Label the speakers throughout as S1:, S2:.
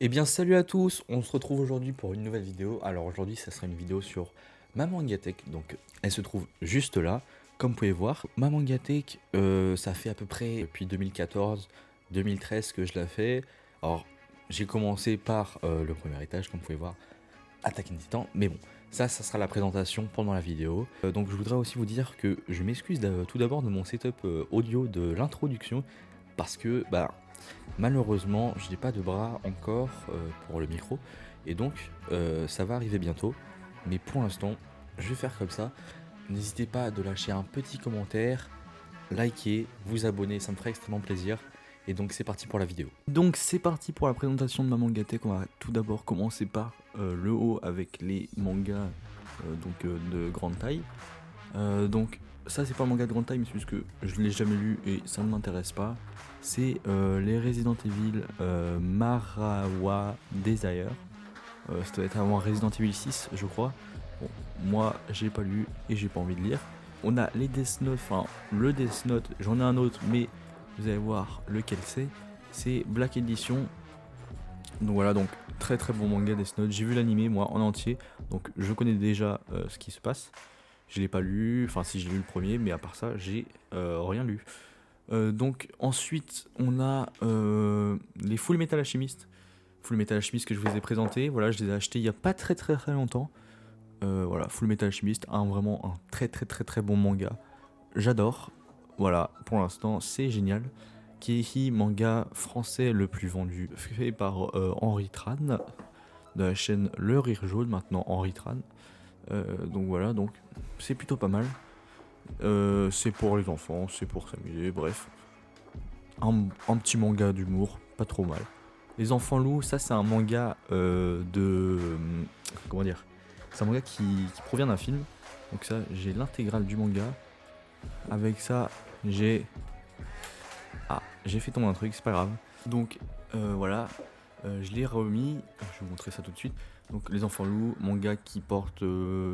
S1: Eh bien salut à tous, on se retrouve aujourd'hui pour une nouvelle vidéo. Alors aujourd'hui ça sera une vidéo sur ma Mangatech, donc elle se trouve juste là. Comme vous pouvez voir, ma Mangatech, ça fait à peu près depuis 2014-2013 que je la fais. Alors j'ai commencé par le premier étage, comme vous pouvez voir, Attack on Titan, mais bon, ça sera la présentation pendant la vidéo. Donc je voudrais aussi vous dire que je m'excuse tout d'abord de mon setup audio de l'introduction, parce que malheureusement, je n'ai pas de bras encore pour le micro, et donc ça va arriver bientôt. Mais pour l'instant, je vais faire comme ça. N'hésitez pas à de lâcher un petit commentaire, liker, vous abonner, ça me ferait extrêmement plaisir. Et donc c'est parti pour la vidéo. Donc c'est parti pour la présentation de ma Mangatech. On va tout d'abord commencer par le haut avec les mangas de grande taille. Donc ça c'est pas un manga de grande taille, mais c'est juste que je l'ai jamais lu et ça ne m'intéresse pas. C'est les Resident Evil Marawa Desire. Ça doit être avant Resident Evil 6 je crois. Bon, moi j'ai pas lu et j'ai pas envie de lire. On a les Death Note, enfin le Death Note, j'en ai un autre mais vous allez voir lequel c'est Black Edition. Donc voilà, donc très très bon manga Death Note. J'ai vu l'animé moi en entier, donc je connais déjà ce qui se passe. Je l'ai pas lu, enfin si j'ai lu le premier, mais à part ça, j'ai rien lu. Donc ensuite, on a les Full Metal Alchemist. Full Metal Alchemist que je vous ai présenté. Voilà, je les ai achetés il y a pas très très très longtemps. Voilà, Full Metal Alchemist, vraiment un très très très très bon manga. J'adore. Voilà, pour l'instant, c'est génial. Keihi, manga français le plus vendu, fait par Henri Tran, de la chaîne Le Rire Jaune, maintenant Henri Tran. Donc voilà, donc c'est plutôt pas mal. C'est pour les enfants, c'est pour s'amuser, bref. Un petit manga d'humour, pas trop mal. Les enfants loups, ça c'est un manga comment dire. C'est un manga qui provient d'un film. Donc ça, j'ai l'intégrale du manga. Avec ça, j'ai fait tomber un truc, c'est pas grave. Donc voilà, je l'ai remis, je vais vous montrer ça tout de suite. Donc Les Enfants Loups, manga qui porte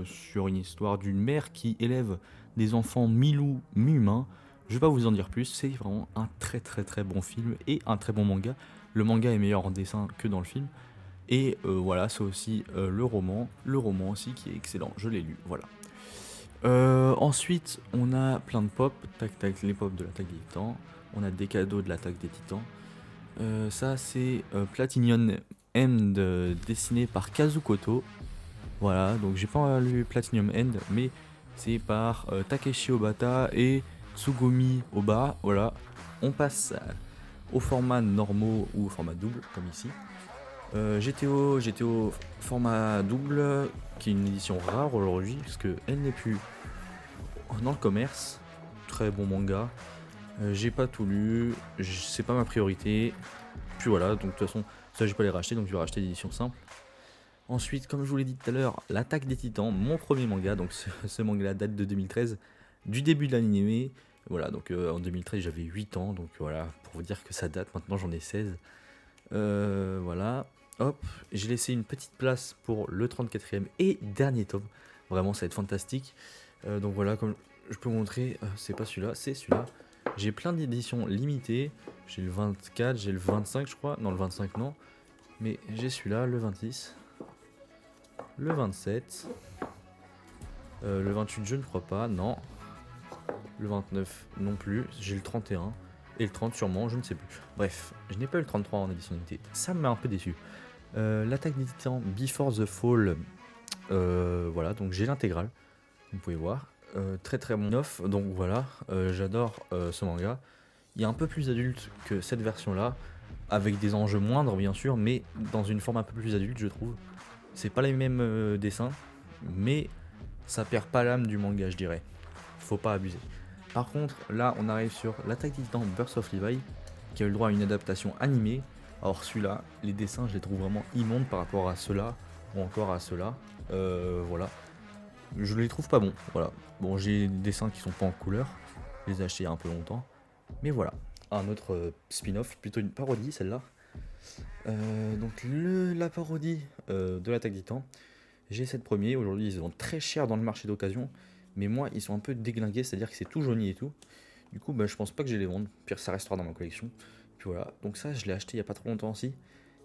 S1: sur une histoire d'une mère qui élève des enfants mi-loups, mi-humains. Je vais pas vous en dire plus, c'est vraiment un très très très bon film et un très bon manga. Le manga est meilleur en dessin que dans le film. Et voilà, c'est aussi le roman aussi qui est excellent, je l'ai lu, voilà. Ensuite, on a plein de pop, tac tac, les pop de l'attaque des titans. On a des cadeaux de l'attaque des titans. Ça, c'est Platinum End dessiné par Kazukoto. Voilà, donc j'ai pas lu Platinum End, mais c'est par Takeshi Obata et Tsugumi Oba. Voilà, on passe au format normaux ou au format double, comme ici. GTO format double, qui est une édition rare aujourd'hui, parce qu'elle n'est plus dans le commerce. Très bon manga. J'ai pas tout lu, c'est pas ma priorité. Puis voilà, donc de toute façon, ça j'ai pas les racheter, donc je vais racheter l'édition simple. Ensuite, comme je vous l'ai dit tout à l'heure, l'attaque des titans, mon premier manga, donc ce manga date de 2013, du début de l'anime. Voilà, donc en 2013 j'avais 8 ans, donc voilà, pour vous dire que ça date, maintenant j'en ai 16. Voilà, hop, j'ai laissé une petite place pour le 34e et dernier tome. Vraiment, ça va être fantastique. Donc voilà, comme je peux vous montrer, c'est pas celui-là, c'est celui-là. J'ai plein d'éditions limitées. J'ai le 24, j'ai le 25 je crois. Non, le 25 non. Mais j'ai celui-là, le 26. Le 27. Le 28 je ne crois pas, non. Le 29 non plus. J'ai le 31. Et le 30 sûrement, je ne sais plus. Bref, je n'ai pas eu le 33 en édition limitée. Ça me met un peu déçu. L'attaque des titans Before the Fall. Voilà, donc j'ai l'intégrale. Vous pouvez voir. Très très bon off, donc voilà, j'adore ce manga. Il est un peu plus adulte que cette version là, avec des enjeux moindres bien sûr, mais dans une forme un peu plus adulte je trouve. C'est pas les mêmes dessins, mais ça perd pas l'âme du manga je dirais. Faut pas abuser. Par contre là on arrive sur l'attaque des titans Birth of Levi, qui a eu le droit à une adaptation animée. Alors celui-là, les dessins je les trouve vraiment immondes par rapport à ceux-là, ou encore à ceux-là. Voilà. Je les trouve pas bons, voilà. Bon, j'ai des dessins qui sont pas en couleur, je les ai achetés il y a un peu longtemps, mais voilà. Un autre spin-off, plutôt une parodie celle-là. Donc la parodie de l'attaque des titans, j'ai 7 premiers, aujourd'hui ils sont très chers dans le marché d'occasion, mais moi ils sont un peu déglingués, c'est-à-dire que c'est tout jauni et tout. Du coup je pense pas que je vais les vendre, pire ça restera dans ma collection. Puis voilà, donc ça je l'ai acheté il y a pas trop longtemps aussi.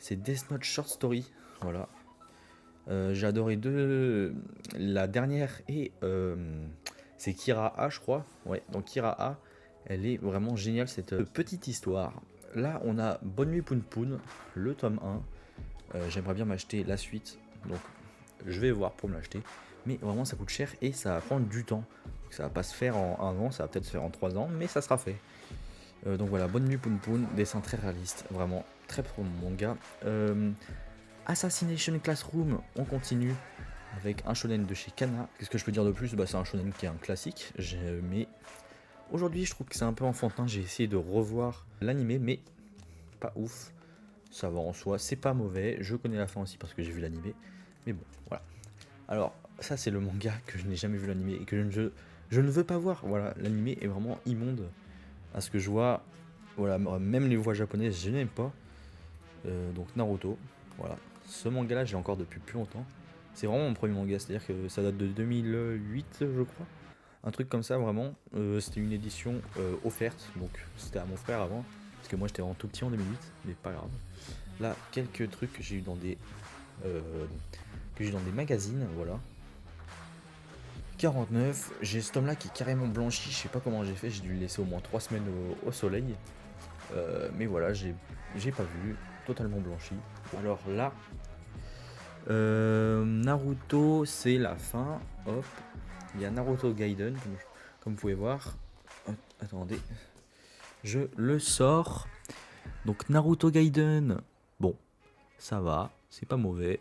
S1: c'est Death Note Short Story. Voilà. J'ai adoré la dernière et c'est Kira A, je crois. Ouais, donc Kira A, elle est vraiment géniale cette petite histoire. Là, on a Bonne Nuit Poun Poun, le tome 1. J'aimerais bien m'acheter la suite, donc je vais voir pour me l'acheter. Mais vraiment, ça coûte cher et ça va prendre du temps. Donc, ça va pas se faire en 1 an, ça va peut-être se faire en 3 ans, mais ça sera fait. Donc voilà, Bonne Nuit Poun Poun, dessin très réaliste, vraiment très pro manga. Assassination Classroom, on continue avec un shonen de chez Kana. Qu'est-ce que je peux dire de plus? C'est un shonen qui est un classique, mais aujourd'hui je trouve que c'est un peu enfantin. J'ai essayé de revoir l'animé, mais pas ouf. Ça va en soi, c'est pas mauvais. Je connais la fin aussi parce que j'ai vu l'animé, mais bon, voilà. Alors, ça c'est le manga que je n'ai jamais vu l'animé et que je ne veux pas voir. Voilà, l'animé est vraiment immonde. À ce que je vois, voilà, même les voix japonaises, je n'aime pas. Donc Naruto, voilà. Ce manga là, j'ai encore depuis plus longtemps. C'est vraiment mon premier manga, c'est-à-dire que ça date de 2008, je crois. Un truc comme ça, vraiment. C'était une édition offerte, donc c'était à mon frère avant. Parce que moi j'étais vraiment tout petit en 2008, mais pas grave. Là, quelques trucs que j'ai eu dans des magazines, voilà. 49, j'ai ce tome là qui est carrément blanchi, je sais pas comment j'ai fait, j'ai dû le laisser au moins 3 semaines au soleil. Mais voilà, j'ai pas vu, totalement blanchi. Alors là, Naruto, c'est la fin. Hop, il y a Naruto Gaiden, comme vous pouvez voir. Hop, attendez, je le sors. Donc Naruto Gaiden, bon, ça va, c'est pas mauvais.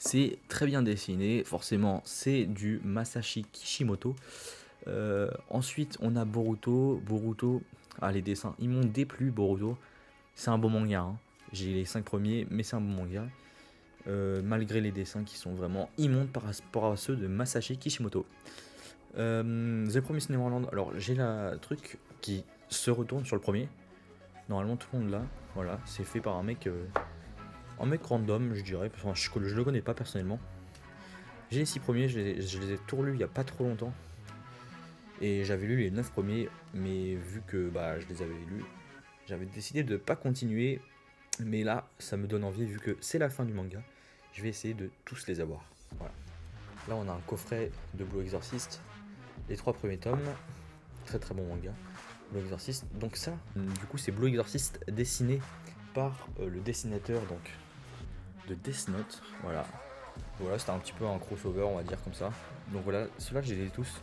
S1: C'est très bien dessiné, forcément, c'est du Masashi Kishimoto. Ensuite, on a Boruto. Boruto, les dessins, ils m'ont déplu. Boruto, c'est un bon manga. Hein. J'ai les 5 premiers, mais c'est un bon manga. Malgré les dessins qui sont vraiment immondes par rapport à ceux de Masashi Kishimoto. The Promised Neverland, alors j'ai la truc qui se retourne sur le premier. Normalement, tout le monde l'a. Voilà, c'est fait par un mec random, je dirais. Enfin, je le connais pas personnellement. J'ai les 6 premiers, je les ai tout relus il y a pas trop longtemps. Et j'avais lu les 9 premiers, mais vu que je les avais lus, j'avais décidé de pas continuer. Mais là, ça me donne envie, vu que c'est la fin du manga. Je vais essayer de tous les avoir. Voilà. Là, on a un coffret de Blue Exorcist. Les 3 premiers tomes. Très très bon manga. Blue Exorcist. Donc ça, du coup, c'est Blue Exorcist dessiné par le dessinateur donc de Death Note. Voilà. Voilà, c'était un petit peu un crossover, on va dire comme ça. Donc voilà, ceux-là, je les ai tous.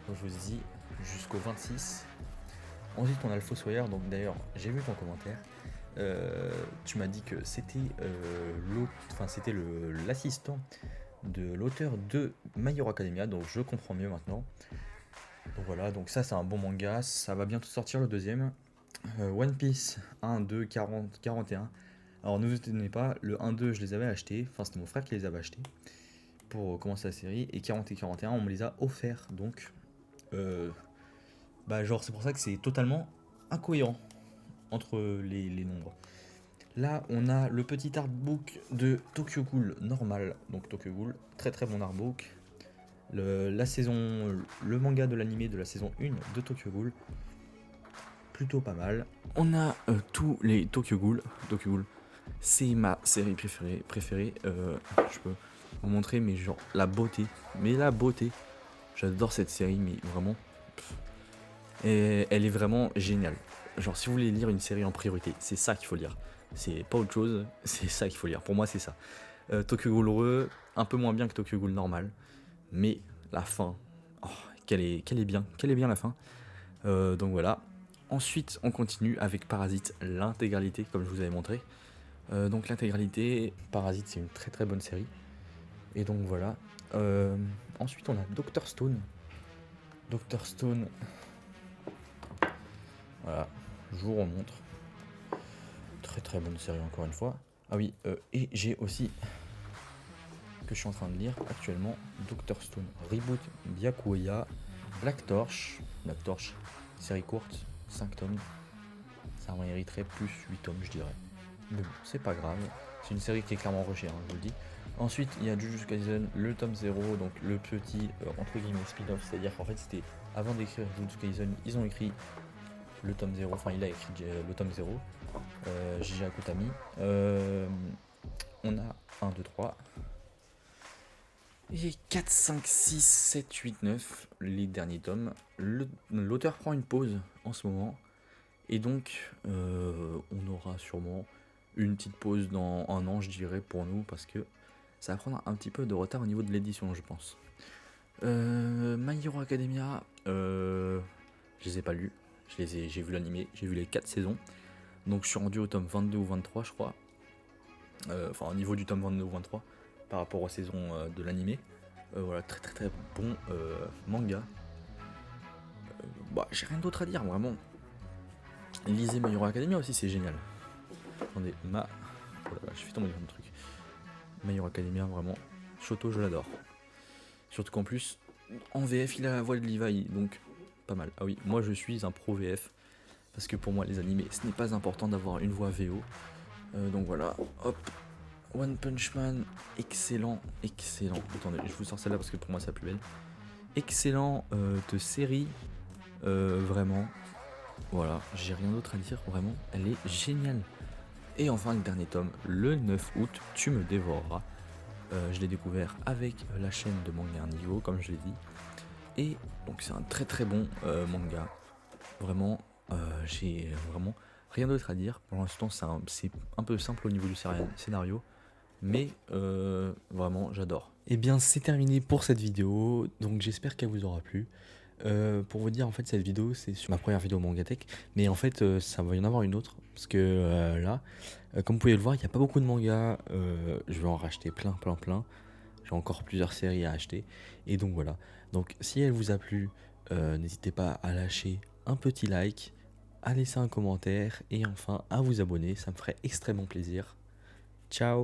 S1: Donc je vous dis jusqu'au 26. Ensuite, on a le Fossoyeur. Donc d'ailleurs, j'ai vu ton commentaire. Tu m'as dit que c'était l'assistant de l'auteur de My Hero Academia, donc je comprends mieux maintenant. Donc voilà, donc ça c'est un bon manga, ça va bientôt sortir le deuxième. One Piece 1, 2, 40, 41. Alors ne vous étonnez pas, le 1, 2 je les avais achetés, enfin c'était mon frère qui les avait achetés pour commencer la série, et 40 et 41 on me les a offerts, donc c'est pour ça que c'est totalement incohérent entre les nombres. Là, on a le petit artbook de Tokyo Ghoul normal. Donc Tokyo Ghoul, très très bon artbook. Le manga de l'animé de la saison 1 de Tokyo Ghoul. Plutôt pas mal. On a tous les Tokyo Ghoul. Tokyo Ghoul, c'est ma série préférée. Je peux vous montrer, mais genre la beauté. Mais la beauté. J'adore cette série, mais vraiment. Et elle est vraiment géniale. Genre, si vous voulez lire une série en priorité, c'est ça qu'il faut lire. C'est pas autre chose, c'est ça qu'il faut lire. Pour moi, c'est ça. Tokyo Ghoul Heureux, un peu moins bien que Tokyo Ghoul normal. Mais la fin, quelle est bien la fin. Donc voilà. Ensuite, on continue avec Parasite, l'intégralité, comme je vous avais montré. Donc l'intégralité, Parasite, c'est une très très bonne série. Et donc voilà. Ensuite, on a Dr Stone. Dr Stone. Voilà, je vous remontre. Très très bonne série encore une fois. Ah oui, et j'ai aussi, que je suis en train de lire actuellement, Dr Stone Reboot Byakuya, Black Torch, série courte, 5 tomes. Ça mériterait plus 8 tomes je dirais. Mais bon, c'est pas grave. C'est une série qui est clairement rushée, je vous le dis. Ensuite, il y a Jujutsu Kaisen, le tome 0, donc le petit, entre guillemets, spin-off. C'est-à-dire qu'en fait, c'était, avant d'écrire Jujutsu Kaisen, ils ont écrit le tome 0, enfin il a écrit le tome 0, Jiji Akutami. on a 1, 2, 3 et 4, 5, 6, 7, 8, 9, les derniers tomes. L'auteur prend une pause en ce moment, et donc on aura sûrement une petite pause dans un an, je dirais, pour nous, parce que ça va prendre un petit peu de retard au niveau de l'édition, je pense. My Hero Academia, je les ai pas lus, j'ai vu l'animé, j'ai vu les 4 saisons, donc je suis rendu au tome 22 ou 23, je crois. Enfin, au niveau du tome 22 ou 23 par rapport aux saisons de l'animé. Voilà, très très très bon manga. Bah, j'ai rien d'autre à dire, vraiment. Lisez My Hero Academia aussi, c'est génial. Attendez, oh là là, je fais tomber le truc. My Hero Academia, vraiment. Shoto, je l'adore. Surtout qu'en plus, en VF, il a la voix de Levi, donc pas mal. Ah oui, moi je suis un pro VF, parce que pour moi, les animés, ce n'est pas important d'avoir une voix VO. Donc voilà, hop. One Punch Man, excellent, excellent. Attendez, je vous sors celle-là parce que pour moi c'est la plus belle. Excellent de série, vraiment. Voilà, j'ai rien d'autre à dire, vraiment, elle est géniale. Et enfin le dernier tome, le 9 août, Tu me dévoreras. Je l'ai découvert avec la chaîne de Manga Niveau, comme je l'ai dit. Et donc c'est un très très bon manga. Vraiment, j'ai vraiment rien d'autre à dire. Pour l'instant c'est un peu simple au niveau du scénario. Mais vraiment j'adore. Et bien c'est terminé pour cette vidéo, donc j'espère qu'elle vous aura plu. Pour vous dire, en fait cette vidéo c'est sur ma première vidéo Mangatech, mais en fait ça va y en avoir une autre, parce que là, comme vous pouvez le voir, il n'y a pas beaucoup de mangas, je vais en racheter plein. J'ai encore plusieurs séries à acheter, et donc voilà. Donc si elle vous a plu, n'hésitez pas à lâcher un petit like, à laisser un commentaire, et enfin à vous abonner, ça me ferait extrêmement plaisir. Ciao.